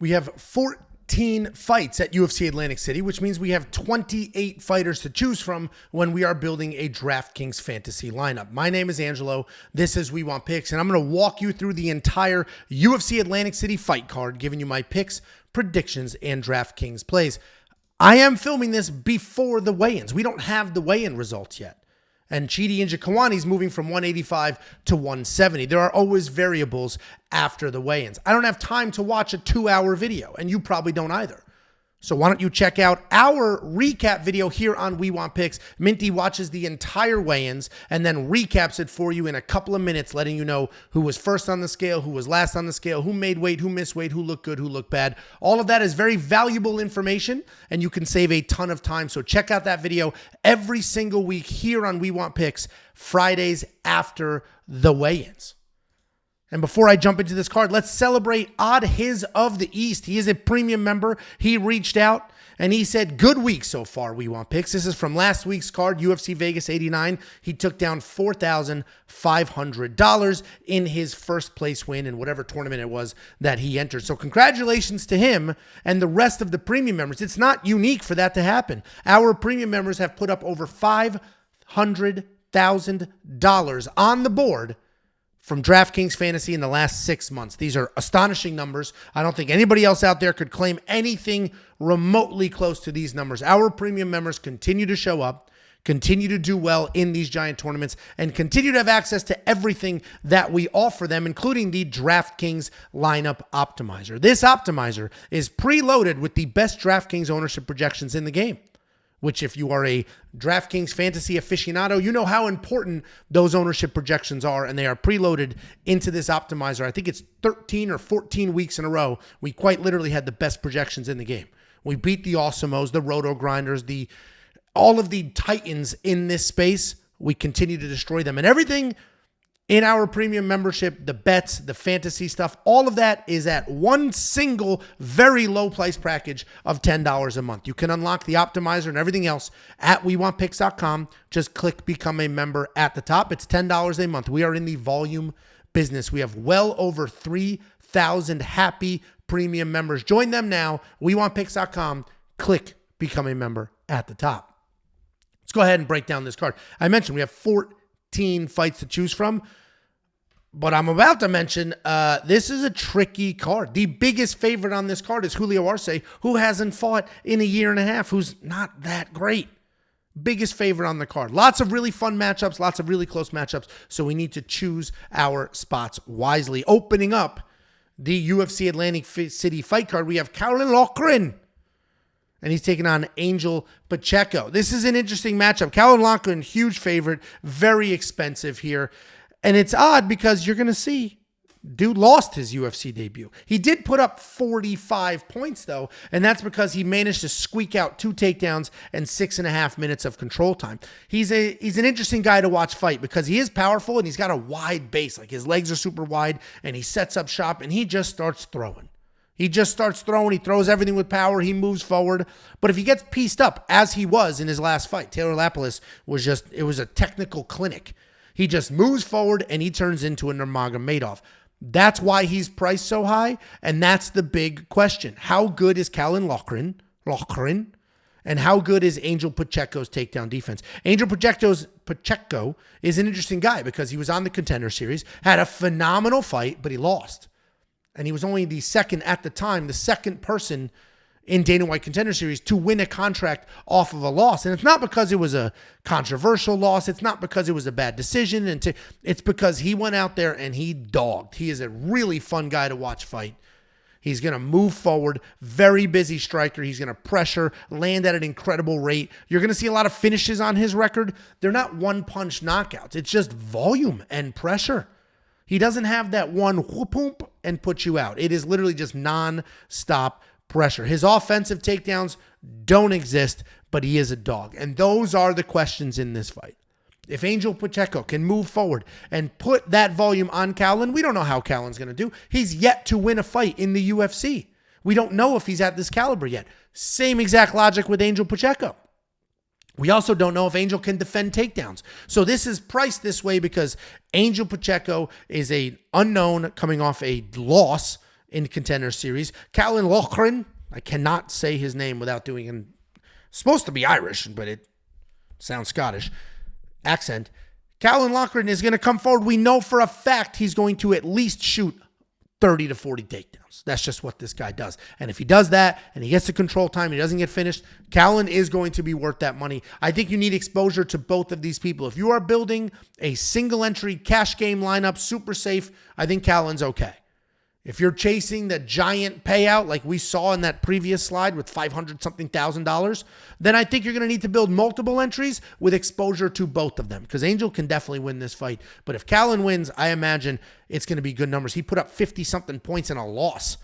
We have 14 fights at UFC Atlantic City, which means we have 28 fighters to choose from when we are building a DraftKings fantasy lineup. My name is Angelo. This is We Want Picks, and I'm going to walk you through the entire UFC Atlantic City fight card, giving you my picks, predictions, and DraftKings plays. I am filming this before the weigh-ins. We don't have the weigh-in results yet. And Chidi and Njokuani is moving from 185 to 170. There are always variables after the weigh-ins. I don't have time to watch a 2-hour video, and you probably don't either. So why don't you check out our recap video here on We Want Picks. Minty watches the entire weigh-ins and then recaps it for you in a couple of minutes, letting you know who was first on the scale, who was last on the scale, who made weight, who missed weight, who looked good, who looked bad. All of that is very valuable information, and you can save a ton of time. So check out that video every single week here on We Want Picks, Fridays after the weigh-ins. And before I jump into this card, let's celebrate Odd His of the East. He is a premium member. He reached out and he said, good week so far, We Want Picks. This is from last week's card, UFC Vegas 89. He took down $4,500 in his first place win in whatever tournament it was that he entered. So congratulations to him and the rest of the premium members. It's not unique for that to happen. Our premium members have put up over $500,000 on the board from DraftKings Fantasy in the last 6 months. These are astonishing numbers. I don't think anybody else out there could claim anything remotely close to these numbers. Our premium members continue to show up, continue to do well in these giant tournaments, and continue to have access to everything that we offer them, including the DraftKings Lineup Optimizer. This optimizer is preloaded with the best DraftKings ownership projections in the game, which if you are a DraftKings fantasy aficionado, you know how important those ownership projections are, and they are preloaded into this optimizer. I think it's 13 or 14 weeks in a row. We quite literally had the best projections in the game. We beat the Awesomos, the Roto Grinders, all of the titans in this space. We continue to destroy them, and everything in our premium membership, the bets, the fantasy stuff, all of that is at one single very low price package of $10 a month. You can unlock the optimizer and everything else at WeWantPicks.com. Just click Become a Member at the top. It's $10 a month. We are in the volume business. We have well over 3,000 happy premium members. Join them now. WeWantPicks.com. Click Become a Member at the top. Let's go ahead and break down this card. I mentioned we have 14 fights to choose from. But I'm about to mention, this is a tricky card. The biggest favorite on this card is Julio Arce, who hasn't fought in a year and a half, who's not that great. Biggest favorite on the card. Lots of really fun matchups, lots of really close matchups, so we need to choose our spots wisely. Opening up the UFC Atlantic City fight card, we have Caolan Loughran, and he's taking on Angel Pacheco. This is an interesting matchup. Caolan Loughran, huge favorite, very expensive here. And it's odd because you're going to see dude lost his UFC debut. He did put up 45 points, though, and that's because he managed to squeak out 2 takedowns and 6.5 minutes of control time. He's an interesting guy to watch fight because he is powerful and he's got a wide base. Like, his legs are super wide, and he sets up shop, and he just starts throwing. He throws everything with power. He moves forward. But if he gets pieced up, as he was in his last fight, Taylor Lapilus it was a technical clinic. He just moves forward and he turns into a Nurmagomedov. That's why he's priced so high, and that's the big question. How good is Caolan Loughran, and how good is Angel Pacheco's takedown defense? Angel Pacheco is an interesting guy because he was on the Contender Series, had a phenomenal fight, but he lost. And he was only the second person in Dana White Contender Series to win a contract off of a loss. And it's not because it was a controversial loss. It's not because it was a bad decision. It's because he went out there and he dogged. He is a really fun guy to watch fight. He's going to move forward, very busy striker. He's going to pressure, land at an incredible rate. You're going to see a lot of finishes on his record. They're not one-punch knockouts. It's just volume and pressure. He doesn't have that one whoop and put you out. It is literally just non-stop pressure. His offensive takedowns don't exist, but he is a dog. And those are the questions in this fight. If Angel Pacheco can move forward and put that volume on Caolan, we don't know how Caolan's going to do. He's yet to win a fight in the UFC. We don't know if he's at this caliber yet. Same exact logic with Angel Pacheco. We also don't know if Angel can defend takedowns. So this is priced this way because Angel Pacheco is an unknown coming off a loss in Contender Series. Caolan Loughran, I cannot say his name without doing an supposed to be Irish, but it sounds Scottish accent. Caolan Loughran is going to come forward. We know for a fact he's going to at least shoot 30 to 40 takedowns. That's just what this guy does. And if he does that and he gets the control time, he doesn't get finished, Caolan is going to be worth that money. I think you need exposure to both of these people. If you are building a single entry cash game lineup, super safe, I think Caolan's okay. If you're chasing the giant payout like we saw in that previous slide with $500-something thousand, then I think you're going to need to build multiple entries with exposure to both of them, because Angel can definitely win this fight. But if Caolan wins, I imagine it's going to be good numbers. He put up 50-something points in a loss.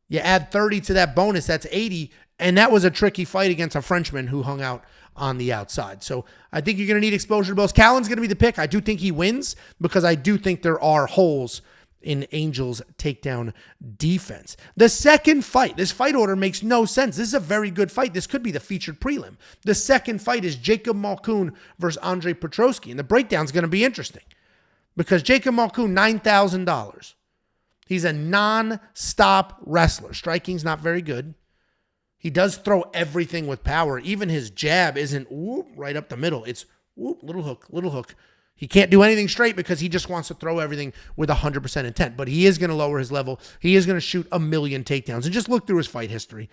You add 30 to that bonus, that's 80, and that was a tricky fight against a Frenchman who hung out on the outside. So I think you're going to need exposure to both. Caolan's going to be the pick. I do think he wins because I do think there are holes in Angel's takedown defense. The second fight, this fight order makes no sense. This is a very good fight. This could be the featured prelim. The second fight is Jacob Malkoun versus Andre Petroski, and the breakdown's going to be interesting because Jacob Malkoun, $9,000. He's a non-stop wrestler. Striking's not very good. He does throw everything with power. Even his jab isn't whoop, right up the middle. It's whoop, little hook, little hook. He can't do anything straight because he just wants to throw everything with 100% intent. But he is going to lower his level. He is going to shoot 1,000,000 takedowns. And just look through his fight history.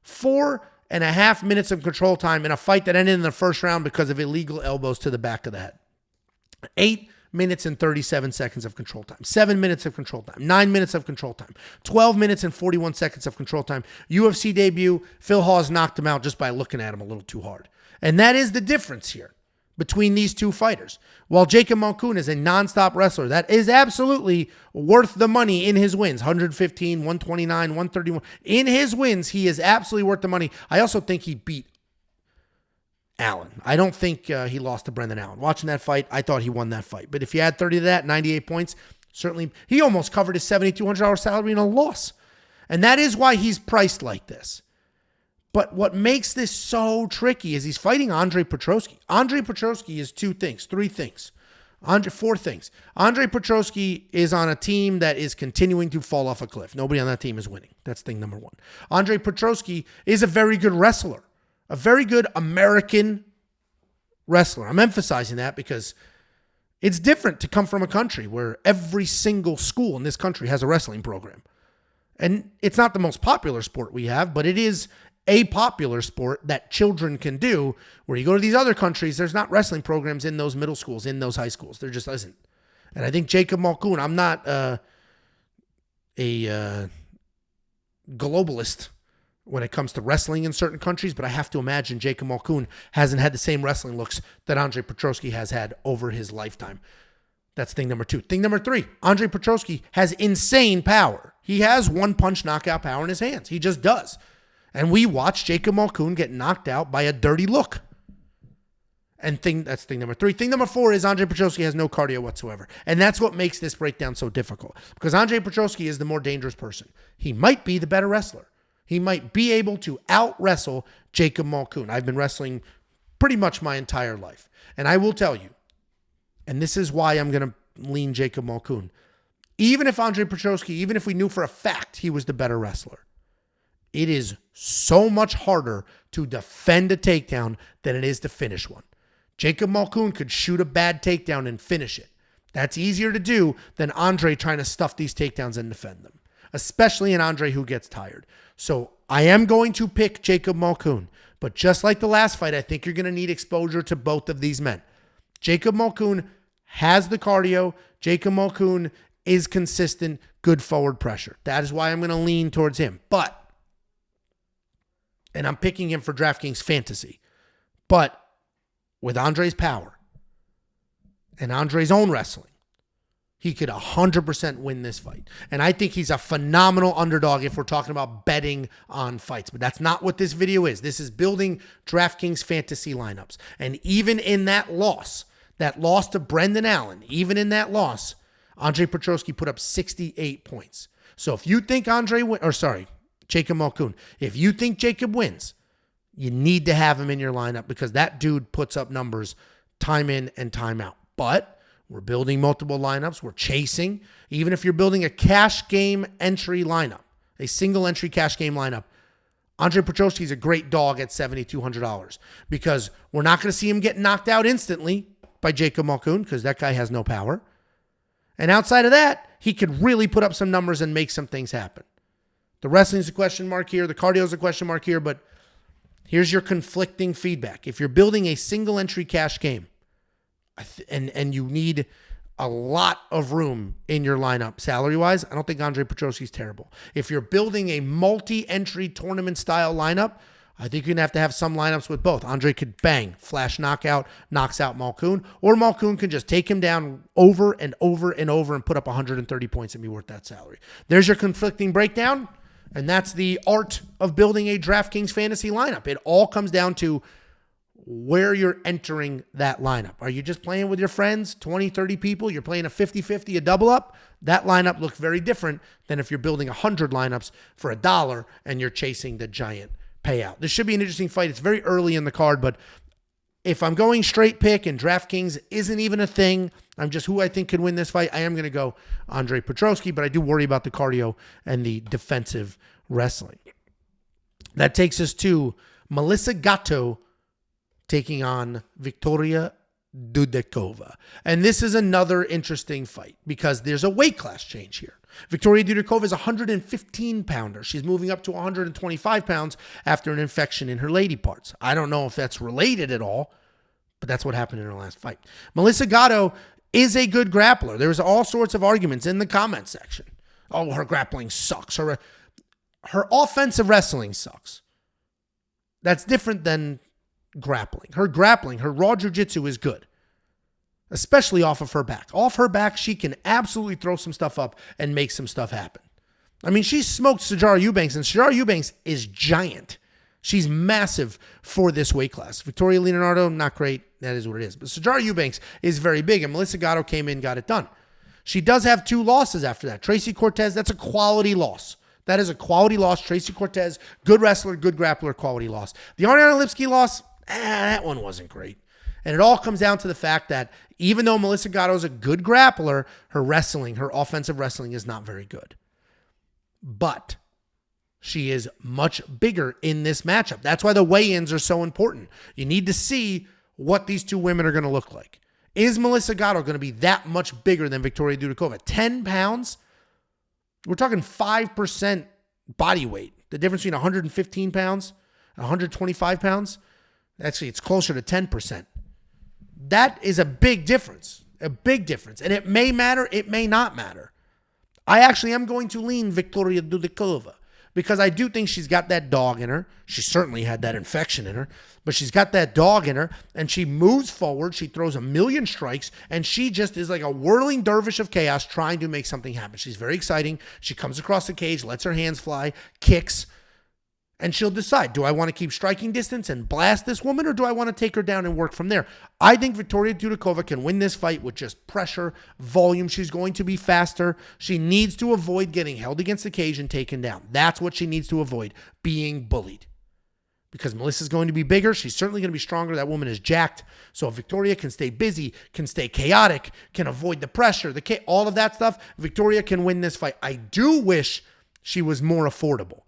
4.5 minutes of control time in a fight that ended in the first round because of illegal elbows to the back of the head. 8 minutes and 37 seconds of control time. 7 minutes of control time. 9 minutes of control time. 12 minutes and 41 seconds of control time. UFC debut, Phil Hawes knocked him out just by looking at him a little too hard. And that is the difference here between these two fighters. While Jacob Malkoun is a nonstop wrestler, that is absolutely worth the money in his wins. 115, 129, 131. In his wins, he is absolutely worth the money. I also think he beat Allen. I don't think he lost to Brendan Allen. Watching that fight, I thought he won that fight. But if you add 30 to that, 98 points, certainly he almost covered his $7,200 salary in a loss. And that is why he's priced like this. But what makes this so tricky is he's fighting Andre Petroski. Andre Petroski is four things. Andre Petroski is on a team that is continuing to fall off a cliff. Nobody on that team is winning. That's thing number one. Andre Petroski is a very good wrestler, a very good American wrestler. I'm emphasizing that because it's different to come from a country where every single school in this country has a wrestling program. And it's not the most popular sport we have, but it is a popular sport that children can do. Where you go to these other countries, there's not wrestling programs in those middle schools, in those high schools. There just isn't. And I think Jacob Malkoun, I'm not a globalist when it comes to wrestling in certain countries, but I have to imagine Jacob Malkoun hasn't had the same wrestling looks that Andre Petroski has had over his lifetime. That's thing number two. Thing number three, Andre Petroski has insane power. He has one-punch knockout power in his hands. He just does. And we watched Jacob Malkoun get knocked out by a dirty look. And that's thing number three. Thing number four is Andre Petroski has no cardio whatsoever. And that's what makes this breakdown so difficult. Because Andre Petroski is the more dangerous person. He might be the better wrestler. He might be able to out-wrestle Jacob Malkoun. I've been wrestling pretty much my entire life. And I will tell you, and this is why I'm going to lean Jacob Malkoun, even if Andre Petroski, even if we knew for a fact he was the better wrestler, it is so much harder to defend a takedown than it is to finish one. Jacob Malkoun could shoot a bad takedown and finish it. That's easier to do than Andre trying to stuff these takedowns and defend them, especially an Andre who gets tired. So I am going to pick Jacob Malkoun, but just like the last fight, I think you're going to need exposure to both of these men. Jacob Malkoun has the cardio. Jacob Malkoun is consistent, good forward pressure. That is why I'm going to lean towards him. And I'm picking him for DraftKings Fantasy. But with Andre's power and Andre's own wrestling, he could 100% win this fight. And I think he's a phenomenal underdog if we're talking about betting on fights. But that's not what this video is. This is building DraftKings Fantasy lineups. And even in that loss to Brendan Allen, even in that loss, Andre Petroski put up 68 points. So if you think Jacob Malkoun, if you think Jacob wins, you need to have him in your lineup because that dude puts up numbers time in and time out. But We're building multiple lineups. We're chasing. Even if you're building a cash game entry lineup, a single entry cash game lineup, Andre Petroski is a great dog at $7,200 because we're not going to see him get knocked out instantly by Jacob Malkoun because that guy has no power. And outside of that, he could really put up some numbers and make some things happen. The wrestling's a question mark here. The cardio's a question mark here. But here's your conflicting feedback. If you're building a single entry cash game and you need a lot of room in your lineup salary-wise, I don't think Andre Petroski is terrible. If you're building a multi-entry tournament-style lineup, I think you're going to have some lineups with both. Andre could bang, flash knockout, knocks out Malkoun, or Malkoun can just take him down over and over and over and put up 130 points and be worth that salary. There's your conflicting breakdown, and that's the art of building a DraftKings fantasy lineup. It all comes down to where you're entering that lineup. Are you just playing with your friends, 20, 30 people? You're playing a 50-50, a double up? That lineup looks very different than if you're building 100 lineups for $1 and you're chasing the giant payout. This should be an interesting fight. It's very early in the card, but if I'm going straight pick and DraftKings isn't even a thing, I'm just who I think could win this fight, I am going to go Andre Petroski, but I do worry about the cardio and the defensive wrestling. That takes us to Melissa Gatto taking on Victoria Dudakova. And this is another interesting fight because there's a weight class change here. Victoria Dudakova is a 115-pounder. She's moving up to 125 pounds after an infection in her lady parts. I don't know if that's related at all, but that's what happened in her last fight. Melissa Gatto is a good grappler. There's all sorts of arguments in the comment section. Oh, her grappling sucks. Her offensive wrestling sucks. That's different than grappling. Her raw jiu-jitsu is good, especially off of her back. Off her back, she can absolutely throw some stuff up and make some stuff happen. I mean, she smoked Sijara Eubanks, and Sijara Eubanks is giant. She's massive for this weight class. Victoria Leonardo, not great. That is what it is. But Sijara Eubanks is very big, and Melissa Gatto came in, got it done. She does have 2 losses after that. Tracy Cortez, that's a quality loss. That is a quality loss. Tracy Cortez, good wrestler, good grappler, quality loss. The Ariana Lipski loss, that one wasn't great. And it all comes down to the fact that even though Melissa Gatto is a good grappler, her wrestling, her offensive wrestling is not very good. But she is much bigger in this matchup. That's why the weigh-ins are so important. You need to see what these two women are going to look like. Is Melissa Gatto going to be that much bigger than Victoria Dudakova? 10 pounds? We're talking 5% body weight. The difference between 115 pounds and 125 pounds? Actually, it's closer to 10%. That is a big difference. A big difference. And it may matter, it may not matter. I actually am going to lean Victoria Dudakova because I do think she's got that dog in her. She certainly had that infection in her, but she's got that dog in her, and she moves forward. She throws a million strikes, and she just is like a whirling dervish of chaos trying to make something happen. She's very exciting. She comes across the cage, lets her hands fly, kicks, and she'll decide, do I want to keep striking distance and blast this woman, or do I want to take her down and work from there? I think Victoria Dudakova can win this fight with just pressure, volume. She's going to be faster. She needs to avoid getting held against the cage and taken down. That's what she needs to avoid, being bullied. Because Melissa's going to be bigger. She's certainly going to be stronger. That woman is jacked. So if Victoria can stay busy, can stay chaotic, can avoid the pressure, all of that stuff, Victoria can win this fight. I do wish she was more affordable.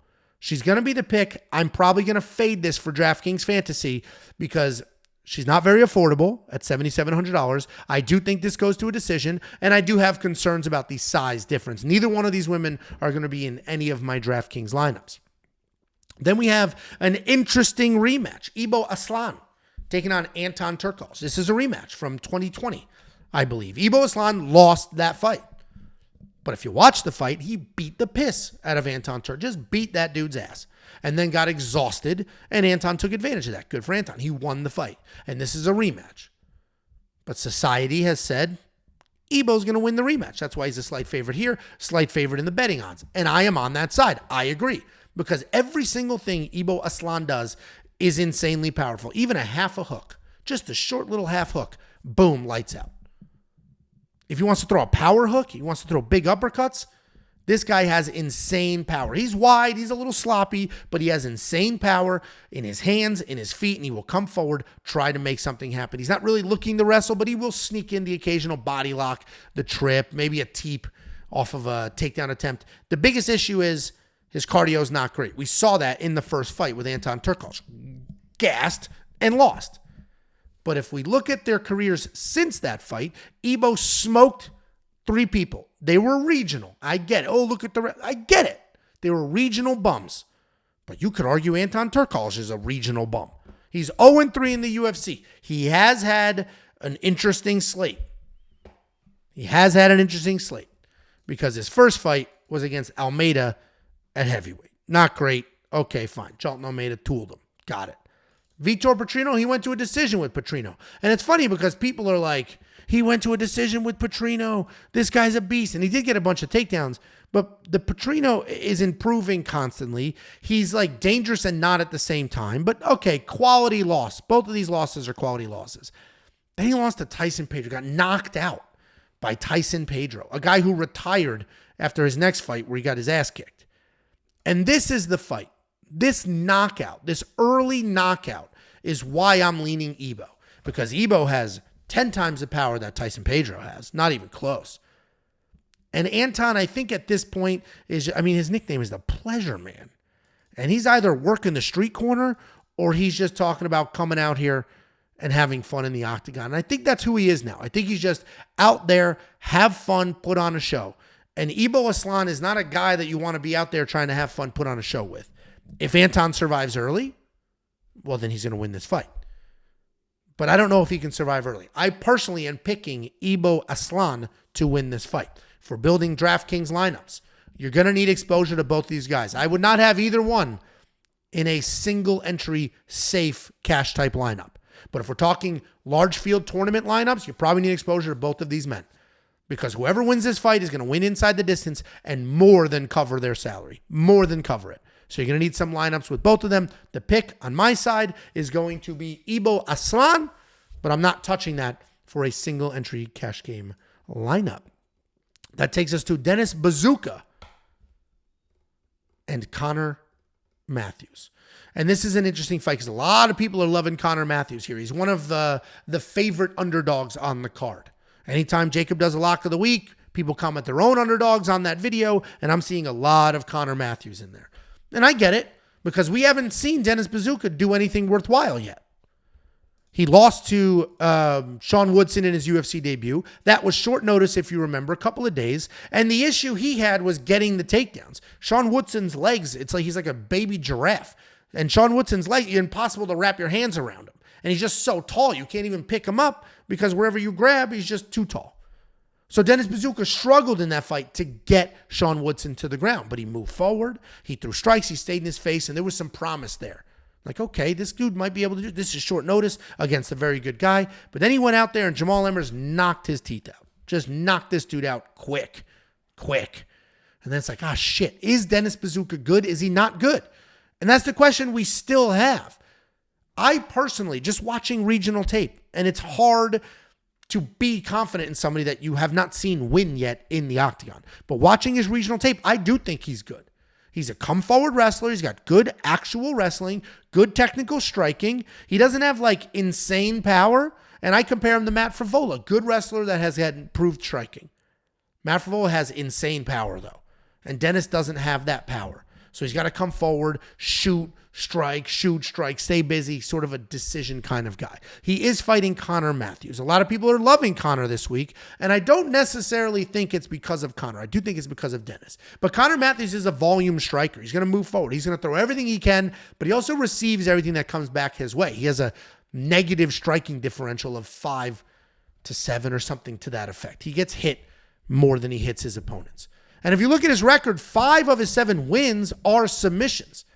She's going to be the pick. I'm probably going to fade this for DraftKings Fantasy because she's not very affordable at $7,700. I do think this goes to a decision, and I do have concerns about the size difference. Neither one of these women are going to be in any of my DraftKings lineups. Then we have an interesting rematch. Ibo Aslan taking on Anton Turkalj. This is a rematch from 2020, I believe. Ibo Aslan lost that fight. But if you watch the fight, he beat the piss out of Anton Turkalj. Just beat that dude's ass. And then got exhausted, and Anton took advantage of that. Good for Anton. He won the fight. And this is a rematch. But society has said Ibo's going to win the rematch. That's why he's a slight favorite here, slight favorite in the betting odds. And I am on that side. I agree. Because every single thing Ibo Aslan does is insanely powerful. Even a half a hook. Just a short little half hook. Boom, lights out. If he wants to throw a power hook, he wants to throw big uppercuts, This guy has insane power. He's wide, he's a little sloppy, but he has insane power in his hands, in his feet, and he will come forward, try to make something happen. He's not really looking to wrestle, but he will sneak in the occasional body lock, the trip, maybe a teep off of a takedown attempt. The biggest issue is his cardio is not great. We saw that in the first fight with Anton Turkalj. Gassed and lost. But if we look at their careers since that fight, Ebo smoked 3 people. They were regional. I get it. Oh, look at I get it. They were regional bums. But you could argue Anton Turkalj is a regional bum. He's 0-3 in the UFC. He has had an interesting slate. Because his first fight was against Almeida at heavyweight. Not great. Okay, fine. Charlton Almeida tooled him. Got it. Vitor Petrino, he went to a decision with Petrino. And it's funny because people are like, he went to a decision with Petrino. This guy's a beast. And he did get a bunch of takedowns. But the Petrino is improving constantly. He's like dangerous and not at the same time. But okay, quality loss. Both of these losses are quality losses. Then he lost to Tyson Pedro. Got knocked out by Tyson Pedro. A guy who retired after his next fight where he got his ass kicked. And this is the fight. This knockout, this early knockout is why I'm leaning Ebo. Because Ebo has 10 times the power that Tyson Pedro has. Not even close. And Anton, I think at this point, his nickname is the Pleasure Man. And he's either working the street corner or he's just talking about coming out here and having fun in the octagon. And I think that's who he is now. I think he's just out there, have fun, put on a show. And Ebo Aslan is not a guy that you want to be out there trying to have fun, put on a show with. If Anton survives early, well, then he's going to win this fight. But I don't know if he can survive early. I personally am picking Ebo Aslan to win this fight. For building DraftKings lineups, you're going to need exposure to both these guys. I would not have either one in a single entry safe cash type lineup. But if we're talking large field tournament lineups, you probably need exposure to both of these men. Because whoever wins this fight is going to win inside the distance and more than cover their salary. More than cover it. So you're going to need some lineups with both of them. The pick on my side is going to be Ebo Aslan, but I'm not touching that for a single entry cash game lineup. That takes us to Dennis Buzukja and Connor Matthews. And this is an interesting fight because a lot of people are loving Connor Matthews here. He's one of the favorite underdogs on the card. Anytime Jacob does a lock of the week, people comment their own underdogs on that video, and I'm seeing a lot of Connor Matthews in there. And I get it, because we haven't seen Dennis Buzukja do anything worthwhile yet. He lost to Sean Woodson in his UFC debut. That was short notice, if you remember, a couple of days. And the issue he had was getting the takedowns. Sean Woodson's legs, it's like he's like a baby giraffe. And Sean Woodson's legs, it's impossible to wrap your hands around him. And he's just so tall, you can't even pick him up because wherever you grab, he's just too tall. So Dennis Buzukja struggled in that fight to get Sean Woodson to the ground, but he moved forward. He threw strikes. He stayed in his face, and there was some promise there. Like, okay, this dude might be able to do this. Is short notice against a very good guy. But then he went out there, and Jamall Emmers knocked his teeth out. Just knocked this dude out quick. And then it's like, shit. Is Dennis Buzukja good? Is he not good? And that's the question we still have. I personally, just watching regional tape, and it's hard to be confident in somebody that you have not seen win yet in the octagon. But watching his regional tape, I do think he's good. He's a come-forward wrestler. He's got good actual wrestling, good technical striking. He doesn't have, insane power. And I compare him to Matt Frevola, good wrestler that has had improved striking. Matt Frevola has insane power, though. And Dennis doesn't have that power. So he's got to come forward, shoot, strike, stay busy, sort of a decision kind of guy. He is fighting Connor Matthews. A lot of people are loving Connor this week, and I don't necessarily think it's because of Connor. I do think it's because of Dennis. But Connor Matthews is a volume striker. He's going to move forward. He's going to throw everything he can, but he also receives everything that comes back his way. He has a negative striking differential of 5 to 7 or something to that effect. He gets hit more than he hits his opponents. And if you look at his record, 5 of his 7 wins are submissions.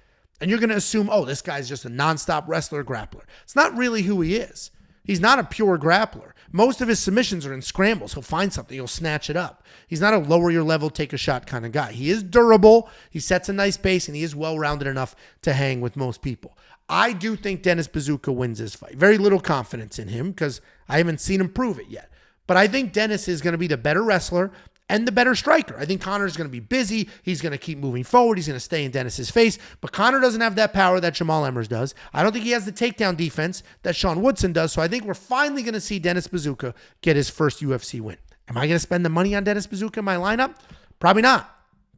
And you're going to assume, this guy's just a nonstop wrestler grappler. It's not really who he is. He's not a pure grappler. Most of his submissions are in scrambles. He'll find something. He'll snatch it up. He's not a lower your level, take a shot kind of guy. He is durable. He sets a nice pace, and he is well-rounded enough to hang with most people. I do think Dennis Buzukja wins this fight. Very little confidence in him because I haven't seen him prove it yet. But I think Dennis is going to be the better wrestler, and the better striker. I think Conor's going to be busy. He's going to keep moving forward. He's going to stay in Dennis's face. But Conor doesn't have that power that Jamall Emmers does. I don't think he has the takedown defense that Sean Woodson does. So I think we're finally going to see Dennis Buzukja get his first UFC win. Am I going to spend the money on Dennis Buzukja in my lineup? Probably not.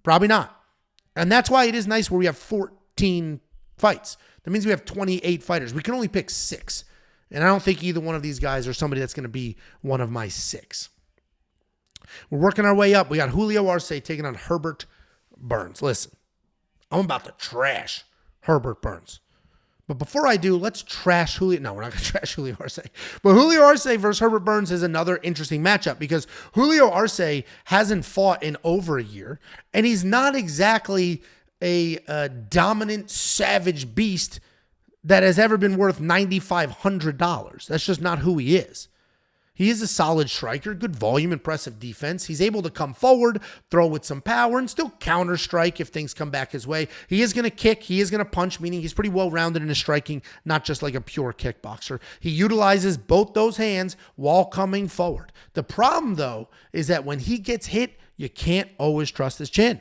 Probably not. And that's why it is nice where we have 14 fights. That means we have 28 fighters. We can only pick 6. And I don't think either one of these guys are somebody that's going to be one of my 6. We're working our way up. We got Julio Arce taking on Herbert Burns. Listen, I'm about to trash Herbert Burns. But before I do, let's trash Julio. No, we're not going to trash Julio Arce. But Julio Arce versus Herbert Burns is another interesting matchup because Julio Arce hasn't fought in over a year, and he's not exactly a dominant, savage beast that has ever been worth $9,500. That's just not who he is. He is a solid striker, good volume, impressive defense. He's able to come forward, throw with some power, and still counter strike if things come back his way. He is going to kick. He is going to punch, meaning he's pretty well-rounded in his striking, not just like a pure kickboxer. He utilizes both those hands while coming forward. The problem, though, is that when he gets hit, you can't always trust his chin.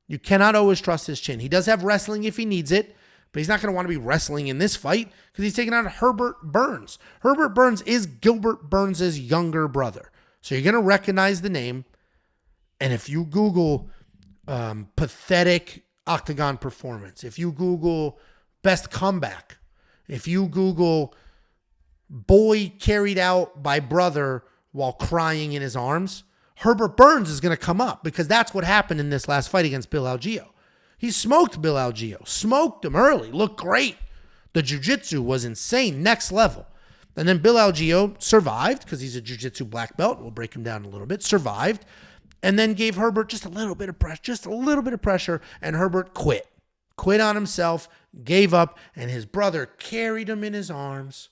You cannot always trust his chin. He does have wrestling if he needs it, but he's not going to want to be wrestling in this fight because he's taking on Herbert Burns. Herbert Burns is Gilbert Burns' younger brother. So you're going to recognize the name. And if you Google pathetic octagon performance, if you Google best comeback, if you Google boy carried out by brother while crying in his arms, Herbert Burns is going to come up because that's what happened in this last fight against Bill Algeo. He smoked Bill Algeo, smoked him early, looked great. The jiu-jitsu was insane, next level. And then Bill Algeo survived because he's a jiu-jitsu black belt. We'll break him down a little bit. Survived, and then gave Herbert just a little bit of pressure, and Herbert quit. Quit on himself, gave up, and his brother carried him in his arms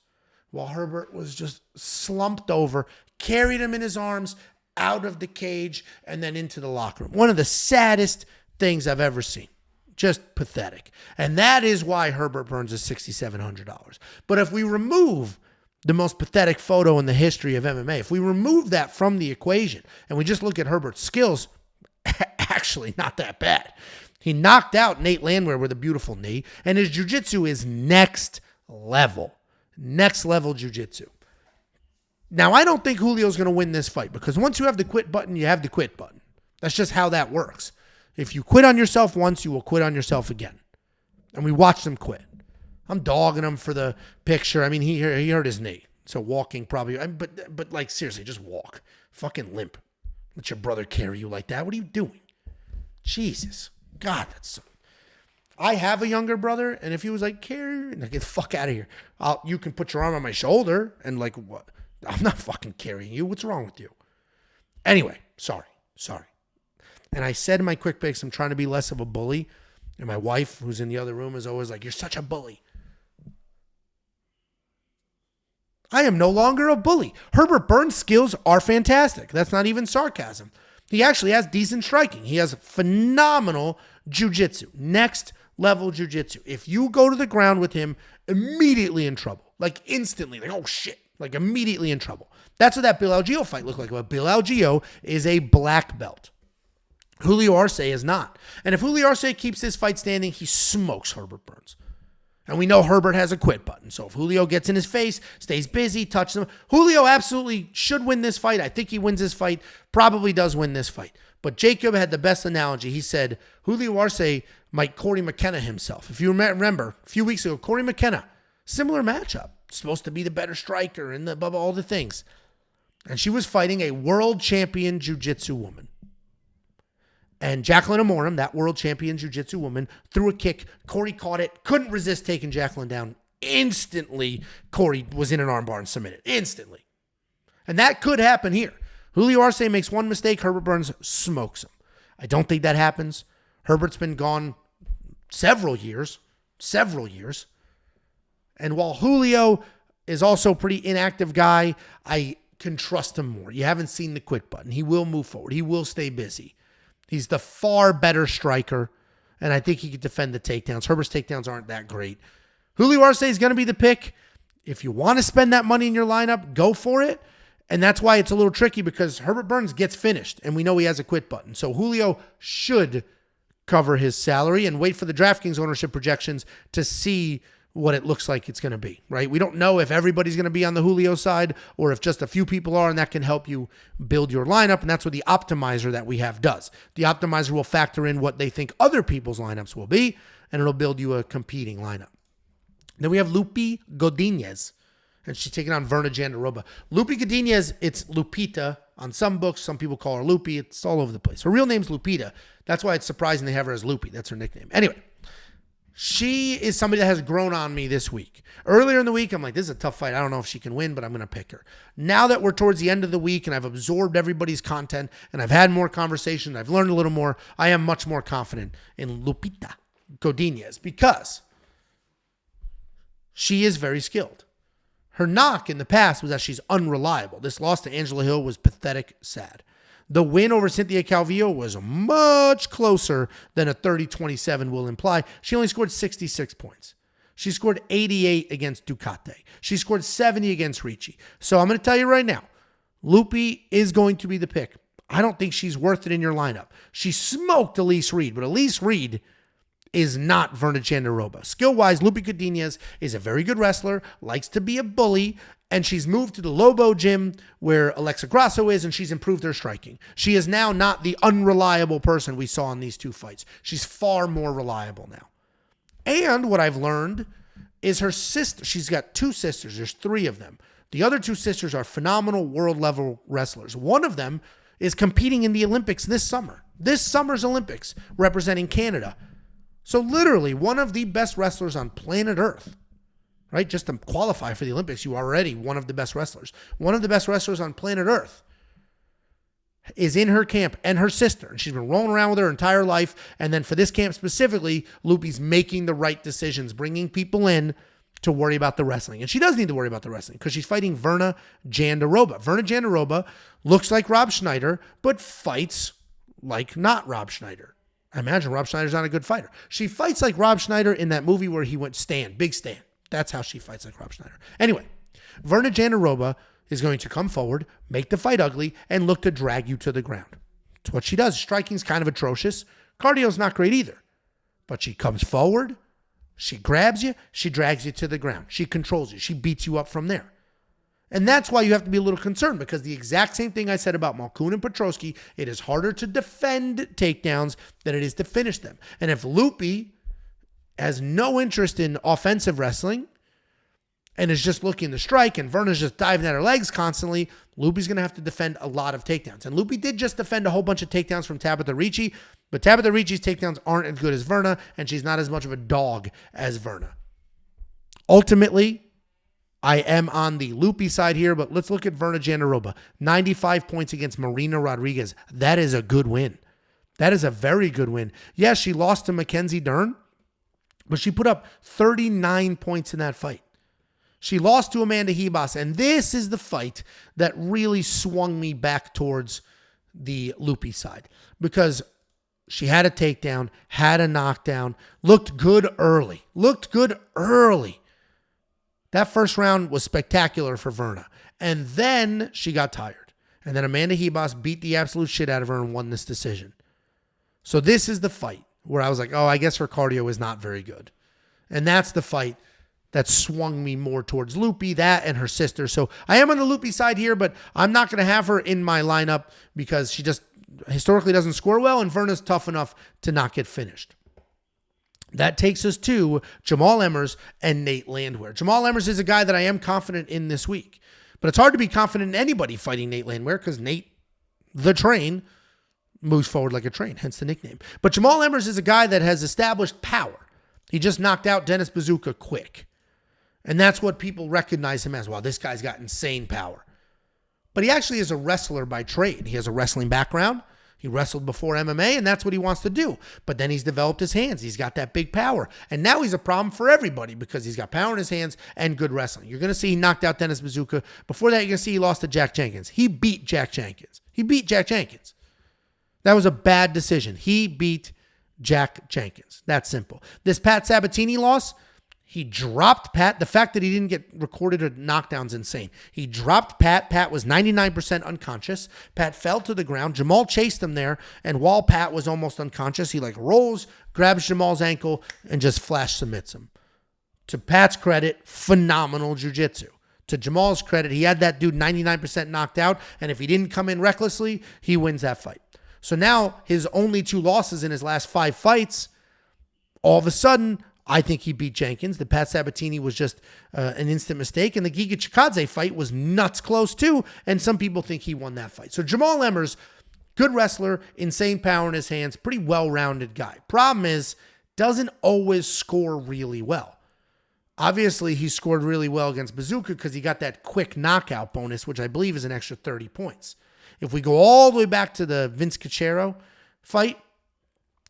while Herbert was just slumped over, carried him in his arms out of the cage and then into the locker room. One of the saddest things I've ever seen. Just pathetic. And that is why Herbert Burns is $6,700. But if we remove the most pathetic photo in the history of MMA, if we remove that from the equation and we just look at Herbert's skills, actually not that bad. He knocked out Nate Landwehr with a beautiful knee, and his jiu-jitsu is next level. Next level jiu-jitsu. Now, I don't think Julio's going to win this fight because once you have the quit button, you have the quit button. That's just how that works. If you quit on yourself once, you will quit on yourself again. And we watched him quit. I'm dogging him for the picture. I mean, he hurt his knee. So walking probably, but like seriously, just walk. Fucking limp. Let your brother carry you like that. What are you doing? Jesus. God, that's so. I have a younger brother, and if he was like, carry, get the fuck out of here. You can put your arm on my shoulder and like, what? I'm not fucking carrying you. What's wrong with you? Anyway, sorry. And I said in my quick picks, I'm trying to be less of a bully. And my wife, who's in the other room, is always like, you're such a bully. I am no longer a bully. Herbert Burns' skills are fantastic. That's not even sarcasm. He actually has decent striking. He has phenomenal jiu-jitsu. Next level jiu-jitsu. If you go to the ground with him, immediately in trouble. Like instantly. Like, oh shit. Like immediately in trouble. That's what that Bill Algeo fight looked like. But Bill Algeo is a black belt. Julio Arce is not. And if Julio Arce keeps this fight standing, he smokes Herbert Burns. And we know Herbert has a quit button. So if Julio gets in his face, stays busy, touches him, Julio absolutely should win this fight. I think he wins this fight, probably does win this fight. But Jacob had the best analogy. He said, Julio Arce might Corey McKenna himself. If you remember, a few weeks ago, Corey McKenna, similar matchup. Supposed to be the better striker and all the things. And she was fighting a world champion jiu-jitsu woman. And Jacqueline Amorim, that world champion jiu-jitsu woman, threw a kick. Corey caught it, couldn't resist taking Jacqueline down. Instantly, Corey was in an armbar and submitted. Instantly. And that could happen here. Julio Arce makes one mistake, Herbert Burns smokes him. I don't think that happens. Herbert's been gone several years. And while Julio is also a pretty inactive guy, I can trust him more. You haven't seen the quit button. He will move forward. He will stay busy. He's the far better striker, and I think he could defend the takedowns. Herbert's takedowns aren't that great. Julio Arce is going to be the pick. If you want to spend that money in your lineup, go for it. And that's why it's a little tricky because Herbert Burns gets finished and we know he has a quit button. So Julio should cover his salary and wait for the DraftKings ownership projections to see what it looks like it's going to be, right? We don't know if everybody's going to be on the Julio side or if just a few people are, and that can help you build your lineup. And that's what the optimizer that we have does. The optimizer will factor in what they think other people's lineups will be, and it'll build you a competing lineup. Then we have Godinez, and she's taking on Virna Jandiroba. Godinez, it's Lupita on some books. Some people call her Lupi. It's all over the place. Her real name's Lupita. That's why it's surprising they have her as Lupi. That's her nickname. Anyway, she is somebody that has grown on me this week. Earlier in the week, I'm like, this is a tough fight. I don't know if she can win, but I'm going to pick her. Now that we're towards the end of the week and I've absorbed everybody's content and I've had more conversation, I've learned a little more, I am much more confident in Lupita Godinez because she is very skilled. Her knock in the past was that she's unreliable. This loss to Angela Hill was pathetic, sad. The win over Cynthia Calvillo was much closer than a 30-27 will imply. She only scored 66 points. She scored 88 against Ducati. She scored 70 against Ricci. So I'm going to tell you right now, Lupi is going to be the pick. I don't think she's worth it in your lineup. She smoked Elise Reed, but Elise Reed is not Virna Jandiroba. Skill-wise, Lupi Godinez is a very good wrestler, likes to be a bully, and she's moved to the Lobo gym where Alexa Grasso is, and she's improved her striking. She is now not the unreliable person we saw in these two fights. She's far more reliable now. And what I've learned is her sister. She's got two sisters. There's three of them. The other two sisters are phenomenal world-level wrestlers. One of them is competing in the Olympics this summer. This summer's Olympics, representing Canada. So literally one of the best wrestlers on planet Earth, right? Just to qualify for the Olympics, you are already one of the best wrestlers. One of the best wrestlers on planet Earth is in her camp, and her sister. And she's been rolling around with her entire life. And then for this camp specifically, Lupi's making the right decisions, bringing people in to worry about the wrestling. And she does need to worry about the wrestling because she's fighting Virna Jandiroba. Virna Jandiroba looks like Rob Schneider, but fights like not Rob Schneider. I imagine Rob Schneider's not a good fighter. She fights like Rob Schneider in that movie where he went Big Stand. That's how she fights like Rob Schneider. Anyway, Virna Jandiroba is going to come forward, make the fight ugly, and look to drag you to the ground. It's what she does. Striking's kind of atrocious. Cardio's not great either. But she comes forward, she grabs you, she drags you to the ground. She controls you. She beats you up from there. And that's why you have to be a little concerned, because the exact same thing I said about Malkoun and Petroski, it is harder to defend takedowns than it is to finish them. And if Lupi has no interest in offensive wrestling and is just looking to strike, and Virna's just diving at her legs constantly, Lupi's going to have to defend a lot of takedowns. And Lupi did just defend a whole bunch of takedowns from Tabitha Ricci, but Tabitha Ricci's takedowns aren't as good as Virna, and she's not as much of a dog as Virna. Ultimately, I am on the Lupi side here, but let's look at Virna Jandiroba. 95 points against Marina Rodriguez. That is a good win. That is a very good win. Yes, she lost to Mackenzie Dern, but she put up 39 points in that fight. She lost to Amanda Ribas, and this is the fight that really swung me back towards the Lupi side, because she had a takedown, had a knockdown, looked good early. That first round was spectacular for Virna. And then she got tired. And then Amanda Ribas beat the absolute shit out of her and won this decision. So this is the fight where I was like, oh, I guess her cardio is not very good. And that's the fight that swung me more towards Lupi, that and her sister. So I am on the Lupi side here, but I'm not going to have her in my lineup because she just historically doesn't score well, and Virna's tough enough to not get finished. That takes us to Jamall Emmers and Nate Landwehr. Jamall Emmers is a guy that I am confident in this week. But it's hard to be confident in anybody fighting Nate Landwehr because Nate, the train, moves forward like a train, hence the nickname. But Jamall Emmers is a guy that has established power. He just knocked out Dennis Buzukja quick. And that's what people recognize him as. Wow, this guy's got insane power. But he actually is a wrestler by trade. He has a wrestling background. He wrestled before MMA, and that's what he wants to do. But then he's developed his hands. He's got that big power. And now he's a problem for everybody because he's got power in his hands and good wrestling. You're going to see he knocked out Dennis Buzukja. Before that, you're going to see he lost to Jack Jenkins. He beat Jack Jenkins. That was a bad decision. He beat Jack Jenkins. That's simple. This Pat Sabatini loss, He dropped Pat. The fact that he didn't get recorded a knockdown's insane. He dropped Pat. Pat was 99% unconscious. Pat fell to the ground. Jamall chased him there, and while Pat was almost unconscious, he rolls, grabs Jamall's ankle, and just flash submits him. To Pat's credit, phenomenal jiu-jitsu. To Jamall's credit, he had that dude 99% knocked out, and if he didn't come in recklessly, he wins that fight. So now his only 2 losses in his last 5 fights, all of a sudden, I think he beat Jenkins. The Pat Sabatini was just an instant mistake. And the Giga Chikadze fight was nuts close too. And some people think he won that fight. So Jamall Emmers, good wrestler, insane power in his hands, pretty well-rounded guy. Problem is, doesn't always score really well. Obviously, he scored really well against Buzukja because he got that quick knockout bonus, which I believe is an extra 30 points. If we go all the way back to the Vince Cachero fight,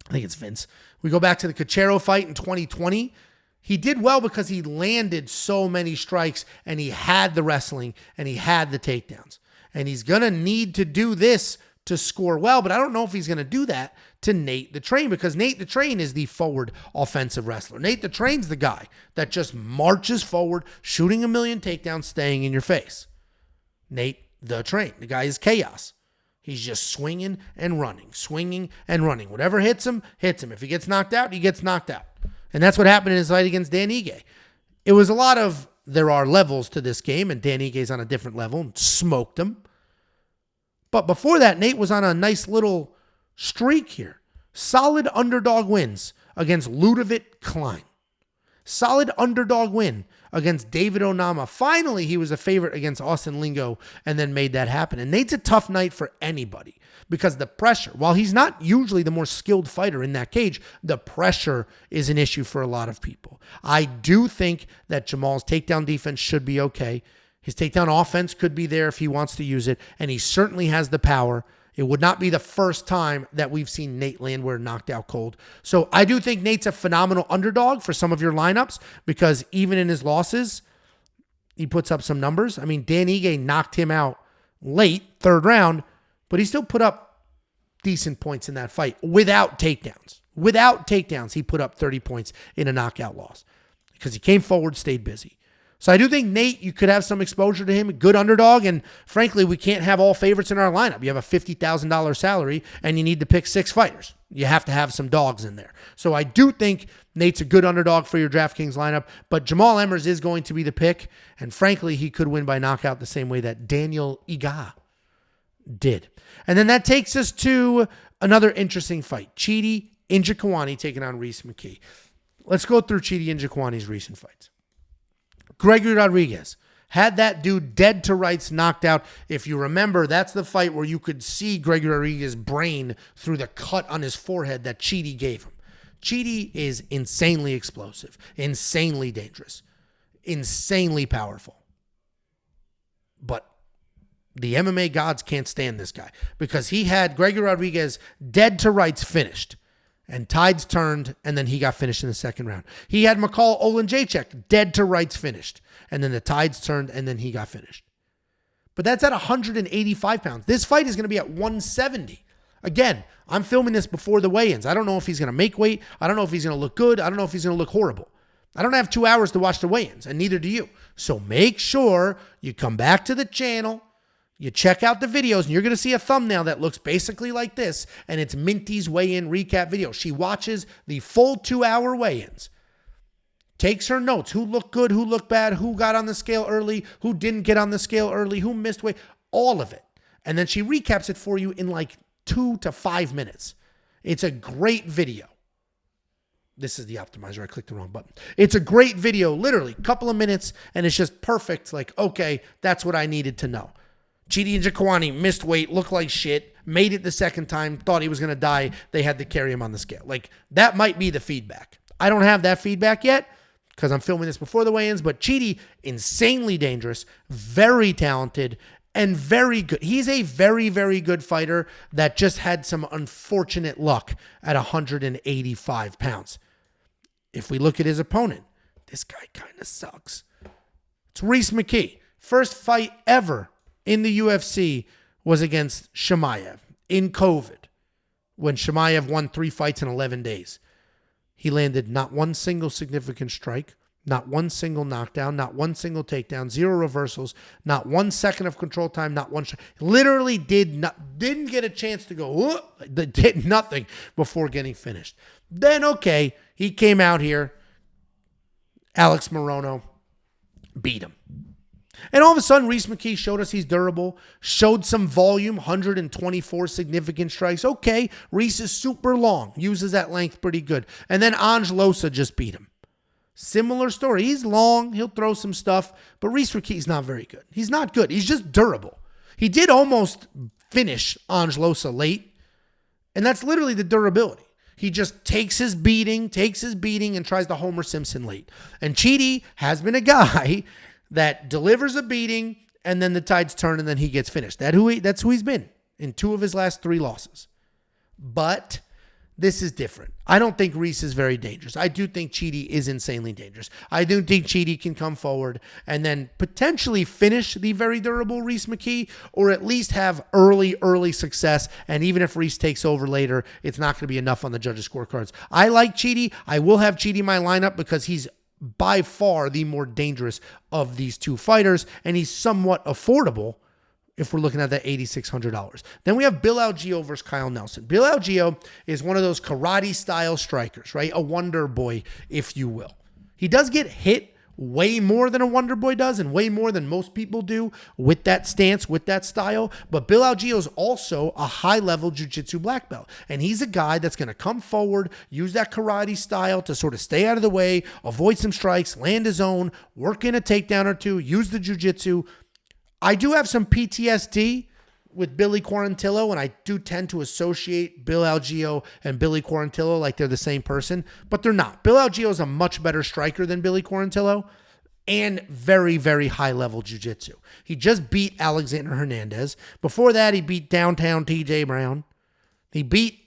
I think it's Vince. We go back to the Cachero fight in 2020. He did well because he landed so many strikes and he had the wrestling and he had the takedowns. And he's going to need to do this to score well, but I don't know if he's going to do that to Nate the Train because Nate the Train is the forward offensive wrestler. Nate the Train's the guy that just marches forward, shooting a million takedowns, staying in your face. Nate the Train. The guy is chaos. He's just swinging and running, swinging and running. Whatever hits him, hits him. If he gets knocked out, he gets knocked out. And that's what happened in his fight against Dan Ige. It was a lot of, there are levels to this game, and Dan Ige's on a different level and smoked him. But before that, Nate was on a nice little streak here. Solid underdog wins against Ludovic Klein. Solid underdog win against David Onama. Finally, he was a favorite against Austin Lingo and then made that happen. And Nate's a tough night for anybody because the pressure, while he's not usually the more skilled fighter in that cage, the pressure is an issue for a lot of people. I do think that Jamall's takedown defense should be okay. His takedown offense could be there if he wants to use it, and he certainly has the power. It would not be the first time that we've seen Nate Landwehr knocked out cold. So I do think Nate's a phenomenal underdog for some of your lineups because even in his losses, he puts up some numbers. I mean, Dan Ige knocked him out late, 3rd round, but he still put up decent points in that fight without takedowns. Without takedowns, he put up 30 points in a knockout loss because he came forward, stayed busy. So I do think Nate, you could have some exposure to him, good underdog, and frankly, we can't have all favorites in our lineup. You have a $50,000 salary, and you need to pick 6 fighters. You have to have some dogs in there. So I do think Nate's a good underdog for your DraftKings lineup, but Jamall Emmers is going to be the pick, and frankly, he could win by knockout the same way that Daniel Iga did. And then that takes us to another interesting fight. Chidi Njokuani taking on Rhys McKee. Let's go through Chidi Njokuani's recent fights. Gregory Rodriguez had that dude dead to rights knocked out. If you remember, that's the fight where you could see Gregory Rodriguez's brain through the cut on his forehead that Chidi gave him. Chidi is insanely explosive, insanely dangerous, insanely powerful. But the MMA gods can't stand this guy because he had Gregory Rodriguez dead to rights finished. And tides turned, and then he got finished in the 2nd round. He had Mikhail Olenjacek dead to rights finished. And then the tides turned, and then he got finished. But that's at 185 pounds. This fight is going to be at 170. Again, I'm filming this before the weigh-ins. I don't know if he's going to make weight. I don't know if he's going to look good. I don't know if he's going to look horrible. I don't have 2 hours to watch the weigh-ins, and neither do you. So make sure you come back to the channel. You check out the videos, and you're going to see a thumbnail that looks basically like this, and it's Minty's weigh-in recap video. She watches the full 2-hour weigh-ins, takes her notes, who looked good, who looked bad, who got on the scale early, who didn't get on the scale early, who missed weight, all of it. And then she recaps it for you in like 2 to 5 minutes. It's a great video. This is the optimizer. I clicked the wrong button. It's a great video, literally a couple of minutes, and it's just perfect. Like, okay, that's what I needed to know. Chidi Njokuani missed weight, looked like shit, made it the 2nd time, thought he was going to die. They had to carry him on the scale. Like, that might be the feedback. I don't have that feedback yet because I'm filming this before the weigh-ins, but Chidi, insanely dangerous, very talented, and very good. He's a very, very good fighter that just had some unfortunate luck at 185 pounds. If we look at his opponent, this guy kind of sucks. It's Rhys McKee. First fight ever in the UFC was against Chimaev in COVID when Chimaev won 3 fights in 11 days. He landed not one single significant strike, Not one single knockdown, not one single takedown, 0 reversals, not 1 second of control time, not one shot. Literally didn't get a chance to go, did nothing before getting finished. Then, okay, he came out here. Alex Morono beat him. And all of a sudden, Rhys McKee showed us he's durable, showed some volume, 124 significant strikes. Okay, Rhys is super long, uses that length pretty good. And then Angelosa just beat him. Similar story. He's long, he'll throw some stuff, but Rhys McKee's not very good. He's not good. He's just durable. He did almost finish Angelosa late, and that's literally the durability. He just takes his beating, and tries to Homer Simpson late. And Chidi has been a guy that delivers a beating, and then the tides turn, and then he gets finished. That's who he's been in 2 of his last 3 losses. But this is different. I don't think Rhys is very dangerous. I do think Chidi is insanely dangerous. I do think Chidi can come forward and then potentially finish the very durable Rhys McKee, or at least have early success. And even if Rhys takes over later, it's not going to be enough on the judges' scorecards. I like Chidi. I will have Chidi in my lineup because he's by far the more dangerous of these 2 fighters, and he's somewhat affordable if we're looking at that $8,600. Then we have Bill Algeo versus Kyle Nelson. Bill Algeo is one of those karate-style strikers, right? A wonder boy, if you will. He does get hit way more than a wonder boy does, and way more than most people do with that stance, with that style. But Bill Algeo is also a high-level jiu-jitsu black belt, and he's a guy that's going to come forward, use that karate style to sort of stay out of the way, avoid some strikes, land his own, work in a takedown or 2, use the jiu-jitsu. I do have some PTSD with Billy Quarantillo, and I do tend to associate Bill Algeo and Billy Quarantillo like they're the same person, but they're not. Bill Algeo is a much better striker than Billy Quarantillo, and very, very high-level jiu-jitsu. He just beat Alexander Hernandez. Before that, he beat downtown TJ Brown. He beat,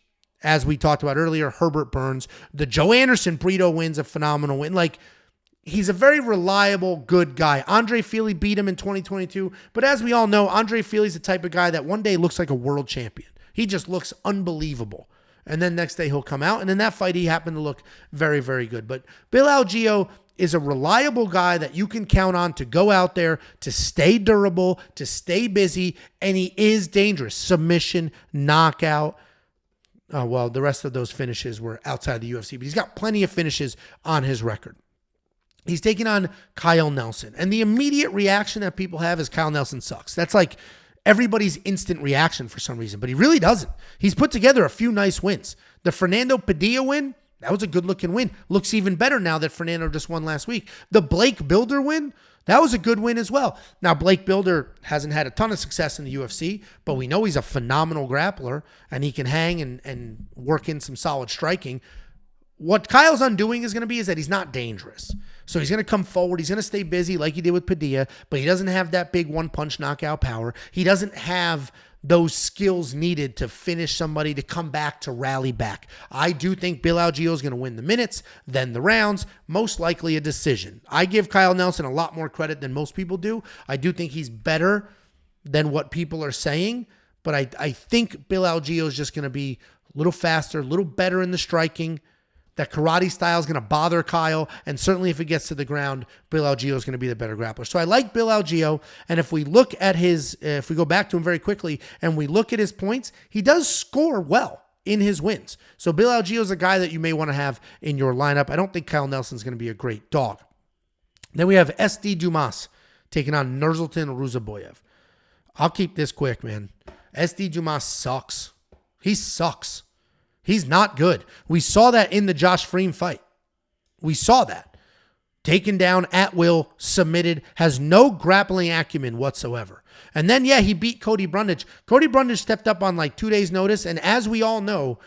as we talked about earlier, Herbert Burns. The Joe Anderson Brito win's a phenomenal win. He's a very reliable, good guy. Andre Fili beat him in 2022. But as we all know, Andre Fili's the type of guy that one day looks like a world champion. He just looks unbelievable. And then next day he'll come out. And in that fight, he happened to look very, very good. But Bill Algeo is a reliable guy that you can count on to go out there, to stay durable, to stay busy. And he is dangerous. Submission, knockout. Well, the rest of those finishes were outside the UFC. But he's got plenty of finishes on his record. He's taking on Kyle Nelson. And the immediate reaction that people have is Kyle Nelson sucks. That's like everybody's instant reaction for some reason, but he really doesn't. He's put together a few nice wins. The Fernando Padilla win, that was a good-looking win. Looks even better now that Fernando just won last week. The Blake Builder win, that was a good win as well. Now, Blake Builder hasn't had a ton of success in the UFC, but we know he's a phenomenal grappler, and he can hang and work in some solid striking. What Kyle's undoing is going to be is that he's not dangerous. So he's going to come forward. He's going to stay busy like he did with Padilla, but he doesn't have that big one-punch knockout power. He doesn't have those skills needed to finish somebody, to come back, to rally back. I do think Bill Algeo is going to win the minutes, then the rounds, most likely a decision. I give Kyle Nelson a lot more credit than most people do. I do think he's better than what people are saying, but I think Bill Algeo is just going to be a little faster, a little better in the striking. That karate style is going to bother Kyle, and certainly if it gets to the ground, Bill Algeo is going to be the better grappler. So I like Bill Algeo, and if we look at if we go back to him very quickly, and we look at his points, he does score well in his wins. So Bill Algeo is a guy that you may want to have in your lineup. I don't think Kyle Nelson's going to be a great dog. Then we have SD Dumas taking on Nursulton Ruzaboyev. I'll keep this quick, man. SD Dumas sucks. He sucks. He's not good. We saw that in the Josh Freem fight. We saw that. Taken down at will, submitted, has no grappling acumen whatsoever. And then, he beat Cody Brundage. Cody Brundage stepped up on 2 days' notice, and as we all know,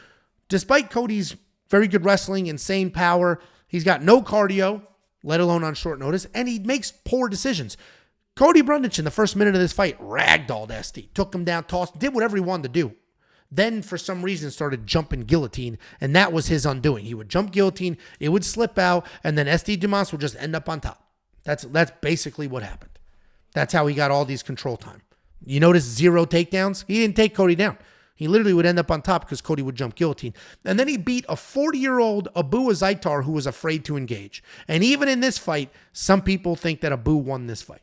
despite Cody's very good wrestling, insane power, he's got no cardio, let alone on short notice, and he makes poor decisions. Cody Brundage, in the first minute of this fight, ragdolled SD, took him down, tossed, did whatever he wanted to do. Then, for some reason, started jumping guillotine, and that was his undoing. He would jump guillotine, it would slip out, and then SD Dumas would just end up on top. That's basically what happened. That's how he got all these control time. You notice 0 takedowns? He didn't take Cody down. He literally would end up on top because Cody would jump guillotine. And then he beat a 40-year-old Abu Azaitar who was afraid to engage. And even in this fight, some people think that Abu won this fight.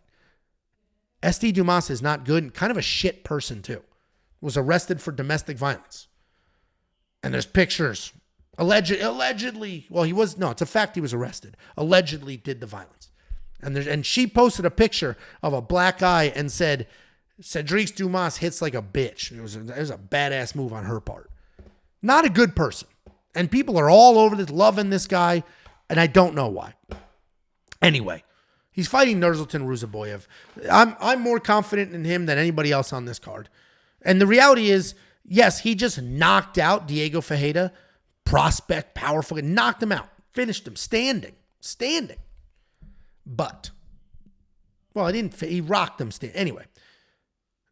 SD Dumas is not good and kind of a shit person too. Was arrested for domestic violence. And there's pictures. Allegedly, well, it's a fact he was arrested. Allegedly did the violence. And she posted a picture of a black eye and said, Cedric Dumas hits like a bitch. It was a badass move on her part. Not a good person. And people are all over this, loving this guy, and I don't know why. Anyway, he's fighting Nursulton Ruzaboyev. I'm more confident in him than anybody else on this card. And the reality is, yes, he just knocked out Diego Ferreira, prospect, powerful, knocked him out, finished him, standing. But, well, he rocked him. Anyway,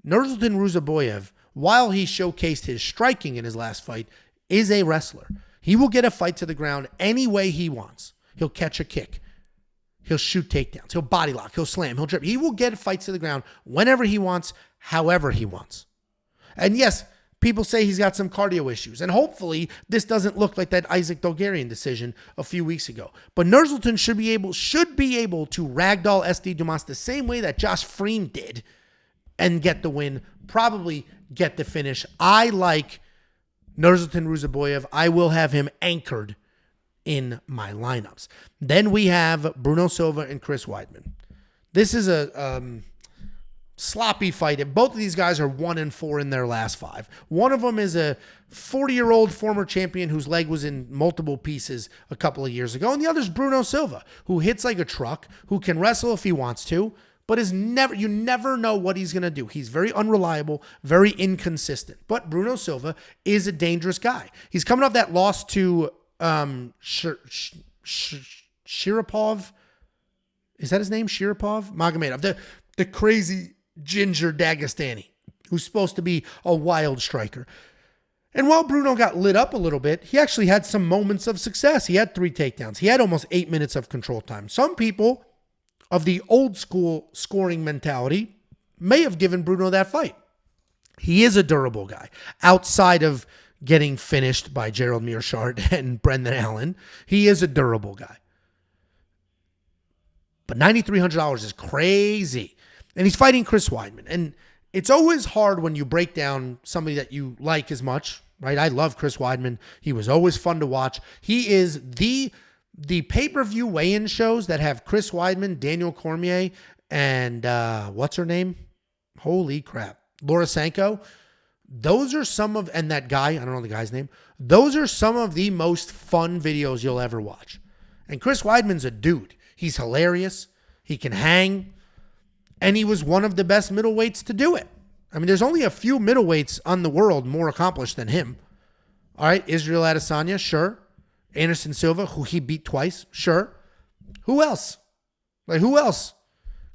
Nursulton Ruzaboyev, while he showcased his striking in his last fight, is a wrestler. He will get a fight to the ground any way he wants. He'll catch a kick. He'll shoot takedowns. He'll body lock. He'll slam. He'll drip. He will get fights to the ground whenever he wants, however he wants. And yes, people say he's got some cardio issues. And hopefully this doesn't look like that Isaac Dogarian decision a few weeks ago. But Nursulton should be able to ragdoll SD Dumas the same way that Josh Freem did and get the win, probably get the finish. I like Nursulton Ruzaboyev. I will have him anchored in my lineups. Then we have Bruno Silva and Chris Weidman. This is a sloppy fight. Both of these guys are 1-4 in their last 5. One of them is a 40-year-old former champion whose leg was in multiple pieces a couple of years ago. And the other is Bruno Silva, who hits like a truck, who can wrestle if he wants to, but you never know what he's going to do. He's very unreliable, very inconsistent. But Bruno Silva is a dangerous guy. He's coming off that loss to Shirapov. Is that his name? Shirapov? Magomedov. The crazy ginger Dagestani who's supposed to be a wild striker. And while Bruno got lit up a little bit, he actually had some moments of success. He had 3 takedowns. He had almost 8 minutes of control time. Some people of the old school scoring mentality may have given Bruno that fight. He is a durable guy. Outside of getting finished by Gerald Mearshart and Brendan Allen, he is a durable guy. But $9,300 is crazy. And he's fighting Chris Weidman. And it's always hard when you break down somebody that you like as much, right? I love Chris Weidman. He was always fun to watch. He is the pay-per-view weigh-in shows that have Chris Weidman, Daniel Cormier, and what's her name? Holy crap. Laura Sanko. Those are some of, and that guy, I don't know the guy's name. Those are some of the most fun videos you'll ever watch. And Chris Weidman's a dude. He's hilarious. He can hang. And he was one of the best middleweights to do it. I mean, there's only a few middleweights on the world more accomplished than him. All right, Israel Adesanya, sure. Anderson Silva, who he beat twice, sure. Who else? Who else?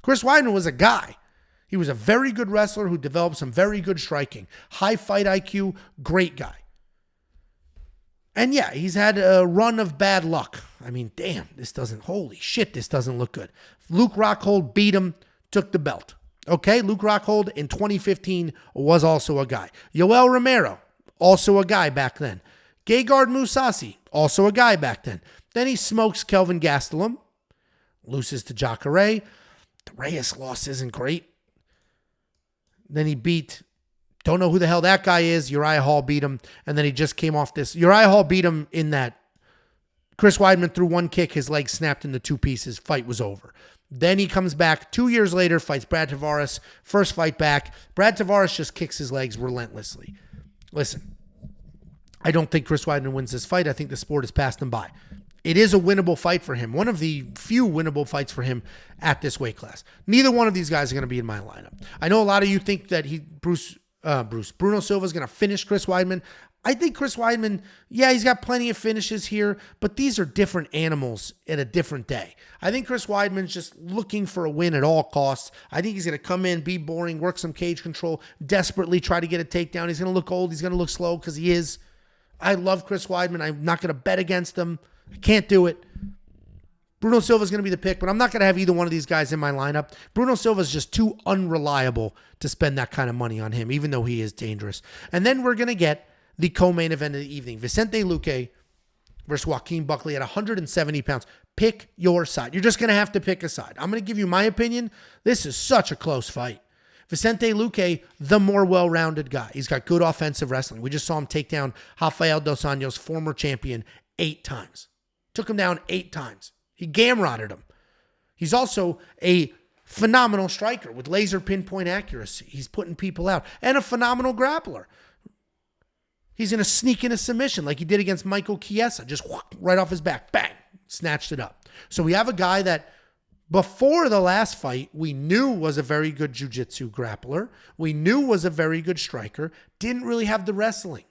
Chris Weidman was a guy. He was a very good wrestler who developed some very good striking. High fight IQ, great guy. And yeah, he's had a run of bad luck. I mean, damn, this doesn't look good. Luke Rockhold beat him, took the belt. Okay, Luke Rockhold in 2015 was also a guy. Yoel Romero, also a guy back then. Gegard Mousasi, also a guy back then. Then he smokes Kelvin Gastelum, loses to Jacare. The Reyes loss isn't great. Then he beat, don't know who the hell that guy is. Uriah Hall beat him. And then he just came off this. Uriah Hall beat him in that Chris Weidman threw one kick. His leg snapped into 2 pieces. Fight was over. Then he comes back 2 years later, fights Brad Tavares. First fight back. Brad Tavares just kicks his legs relentlessly. Listen, I don't think Chris Weidman wins this fight. I think the sport has passed him by. It is a winnable fight for him. One of the few winnable fights for him at this weight class. Neither one of these guys are going to be in my lineup. I know a lot of you think that Bruno Silva is going to finish Chris Weidman. I think Chris Weidman, yeah, he's got plenty of finishes here, but these are different animals at a different day. I think Chris Weidman's just looking for a win at all costs. I think he's going to come in, be boring, work some cage control, desperately try to get a takedown. He's going to look old. He's going to look slow because he is. I love Chris Weidman. I'm not going to bet against him. I can't do it. Bruno Silva is going to be the pick, but I'm not going to have either one of these guys in my lineup. Bruno Silva is just too unreliable to spend that kind of money on him, even though he is dangerous. And then we're going to get the co-main event of the evening. Vicente Luque versus Joaquin Buckley at 170 pounds. Pick your side. You're just going to have to pick a side. I'm going to give you my opinion. This is such a close fight. Vicente Luque, the more well-rounded guy. He's got good offensive wrestling. We just saw him take down Rafael Dos Anjos, former champion, 8 times. Took him down 8 times. He gamrodded him. He's also a phenomenal striker with laser pinpoint accuracy. He's putting people out. And a phenomenal grappler. He's going to sneak in a submission like he did against Michael Chiesa. Just right off his back. Bang. Snatched it up. So we have a guy that before the last fight, we knew was a very good jiu-jitsu grappler. We knew was a very good striker. Didn't really have the wrestling.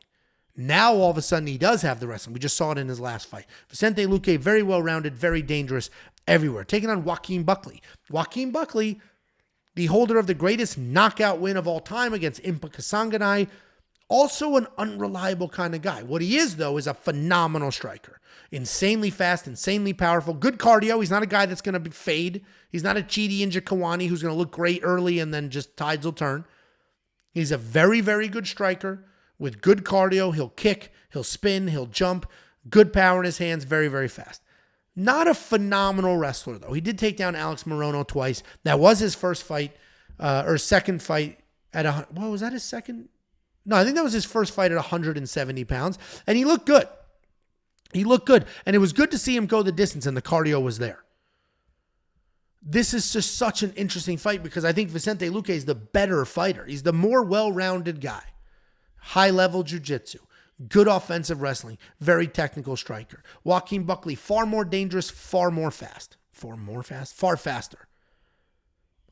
Now, all of a sudden, he does have the wrestling. We just saw it in his last fight. Vicente Luque, very well-rounded, very dangerous everywhere. Taking on Joaquin Buckley. Joaquin Buckley, the holder of the greatest knockout win of all time against Impa Kasanganay. Also an unreliable kind of guy. What he is, though, is a phenomenal striker. Insanely fast, insanely powerful. Good cardio. He's not a guy that's going to fade. He's not a Chidi and Njokuani who's going to look great early and then just tides will turn. He's a very, very good striker with good cardio. He'll kick, he'll spin, he'll jump. Good power in his hands, very, very fast. Not a phenomenal wrestler, though. He did take down Alex Morono twice. That was his first fight, or second fight at what was that his second? No, I think that was his first fight at 170 pounds. And he looked good. He looked good. And it was good to see him go the distance, and the cardio was there. This is just such an interesting fight because I think Vicente Luque is the better fighter. He's the more well-rounded guy. High-level jiu-jitsu. Good offensive wrestling. Very technical striker. Joaquin Buckley, far more dangerous, far more fast. Far faster.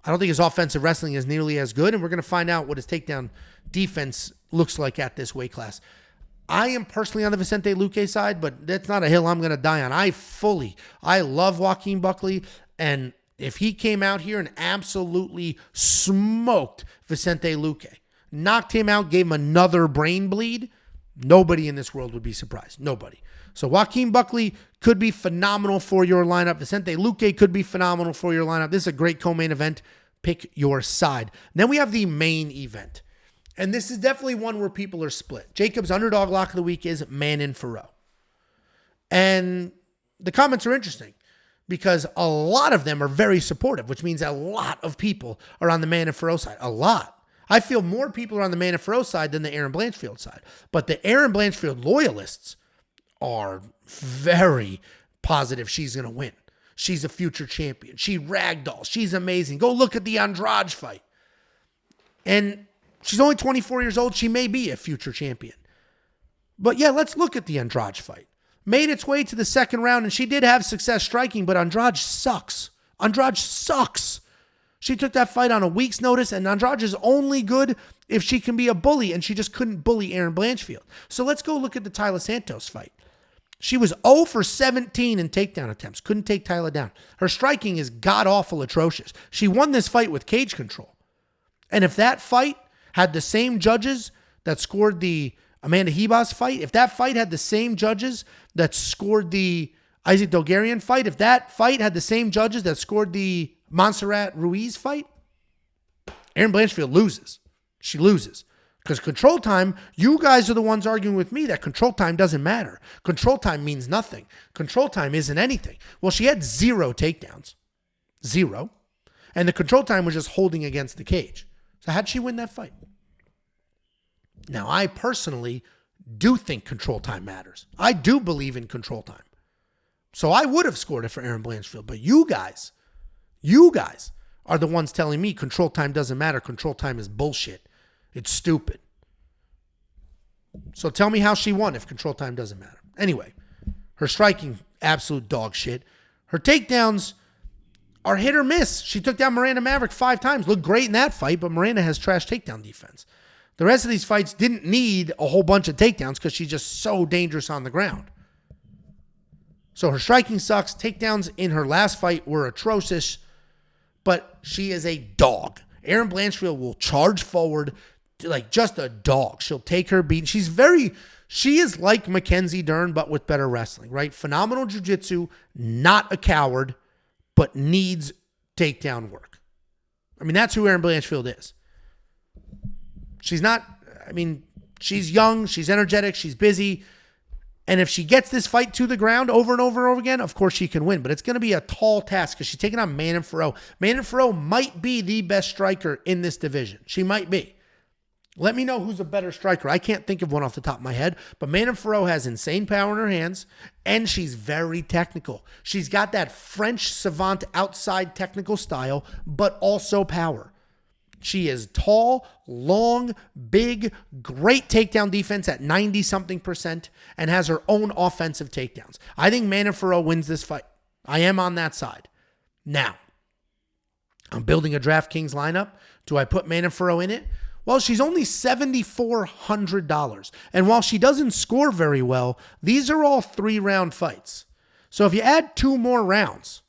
I don't think his offensive wrestling is nearly as good, and we're going to find out what his takedown defense looks like at this weight class. I am personally on the Vicente Luque side, but that's not a hill I'm going to die on. I love Joaquin Buckley, and if he came out here and absolutely smoked Vicente Luque, knocked him out, gave him another brain bleed, nobody in this world would be surprised. Nobody. So Joaquin Buckley could be phenomenal for your lineup. Vicente Luque could be phenomenal for your lineup. This is a great co-main event. Pick your side. Then we have the main event. And this is definitely one where people are split. Jacob's underdog lock of the week is Manon Fiorot. And the comments are interesting because a lot of them are very supportive, which means a lot of people are on the Manon Fiorot side. A lot. I feel more people are on the Manon Fiorot side than the Aaron Blanchfield side. But the Aaron Blanchfield loyalists are very positive she's going to win. She's a future champion. She ragdolls. She's amazing. Go look at the Andrade fight. And she's only 24 years old. She may be a future champion. But yeah, let's look at the Andrade fight. Made its way to the second round, and she did have success striking, but Andrade sucks. Andrade sucks. She took that fight on a week's notice, and Andrade is only good if she can be a bully, and she just couldn't bully Aaron Blanchfield. So let's go look at the Tyler Santos fight. She was 0 for 17 in takedown attempts. Couldn't take Tyler down. Her striking is god-awful atrocious. She won this fight with cage control. And if that fight had the same judges that scored the Amanda Hebas fight, if that fight had the same judges that scored the Isaac Dogarian fight, if that fight had the same judges that scored the Montserrat Ruiz fight, Aaron Blanchfield loses. She loses. Because control time, you guys are the ones arguing with me that control time doesn't matter. Control time means nothing. Control time isn't anything. Well, she had 0 takedowns. 0. And the control time was just holding against the cage. So how'd she win that fight? Now, I personally do think control time matters. I do believe in control time. So I would have scored it for Aaron Blanchfield. But you guys are the ones telling me control time doesn't matter. Control time is bullshit. It's stupid. So tell me how she won if control time doesn't matter. Anyway, her striking, absolute dog shit. Her takedowns are hit or miss. She took down Miranda Maverick 5 times. Looked great in that fight, but Miranda has trash takedown defense. The rest of these fights didn't need a whole bunch of takedowns because she's just so dangerous on the ground. So her striking sucks. Takedowns in her last fight were atrocious, but she is a dog. Aaron Blanchfield will charge forward, like just a dog. She'll take her beat. She is like Mackenzie Dern, but with better wrestling, right? Phenomenal jiu-jitsu, not a coward, but needs takedown work. I mean, that's who Erin Blanchfield is. She's young, she's energetic, she's busy. And if she gets this fight to the ground over and over and over again, of course she can win. But it's going to be a tall task because she's taking on Manon Fiorot. Manon Fiorot might be the best striker in this division. She might be. Let me know who's a better striker. I can't think of one off the top of my head. But Manon Fiorot has insane power in her hands, and she's very technical. She's got that French savant outside technical style, but also power. She is tall, long, big, great takedown defense at 90-something% and has her own offensive takedowns. I think Manon Fiorot wins this fight. I am on that side. Now, I'm building a DraftKings lineup. Do I put Manon Fiorot in it? Well, she's only $7,400. And while she doesn't score very well, these are all 3-round fights. So if you add 2 more rounds,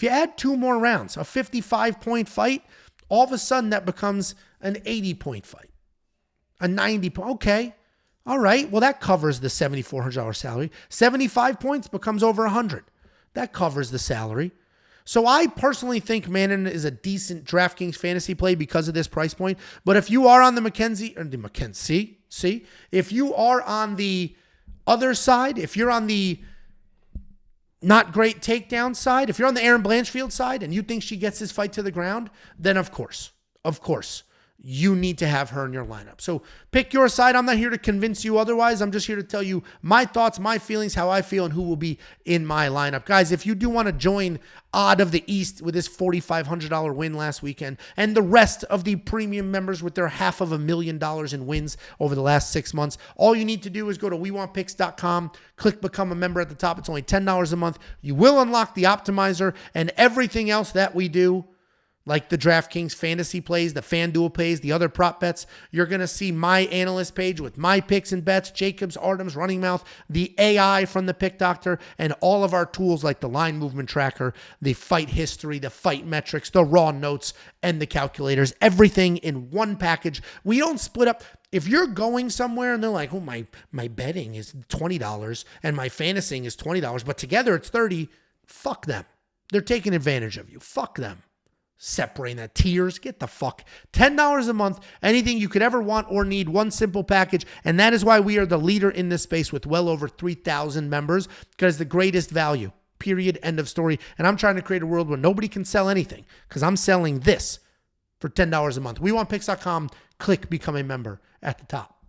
a 55-point fight, all of a sudden that becomes an 80-point fight, a 90-point. Okay. All right. Well, that covers the $7,400 salary. 75 points becomes over 100. That covers the salary. So I personally think Manon is a decent DraftKings fantasy play because of this price point. But if you are on the if you are on the other side, if you're on the not great takedown side, if you're on the Erin Blanchfield side and you think she gets this fight to the ground, then of course, you need to have her in your lineup. So pick your side. I'm not here to convince you otherwise. I'm just here to tell you my thoughts, my feelings, how I feel, and who will be in my lineup. Guys, if you do want to join Odd of the East with this $4,500 win last weekend and the rest of the premium members with their $500,000 in wins over the last 6 months, all you need to do is go to WeWantPicks.com, click Become a Member at the top. It's only $10 a month. You will unlock the optimizer and everything else that we do, like the DraftKings fantasy plays, the FanDuel plays, the other prop bets. You're going to see my analyst page with my picks and bets, Jacobs, Artem's, Running Mouth, the AI from the Pick Doctor, and all of our tools like the line movement tracker, the fight history, the fight metrics, the raw notes, and the calculators. Everything in one package. We don't split up. If you're going somewhere and they're like, oh, my betting is $20 and my fantasying is $20, but together it's $30, fuck them. They're taking advantage of you. Fuck them. Separating the tiers. Get the fuck. $10 a month. Anything you could ever want or need. One simple package. And that is why we are the leader in this space with well over 3,000 members, because the greatest value. Period. End of story. And I'm trying to create a world where nobody can sell anything because I'm selling this for $10 a month. WeWantPicks.com. Click Become a Member at the top.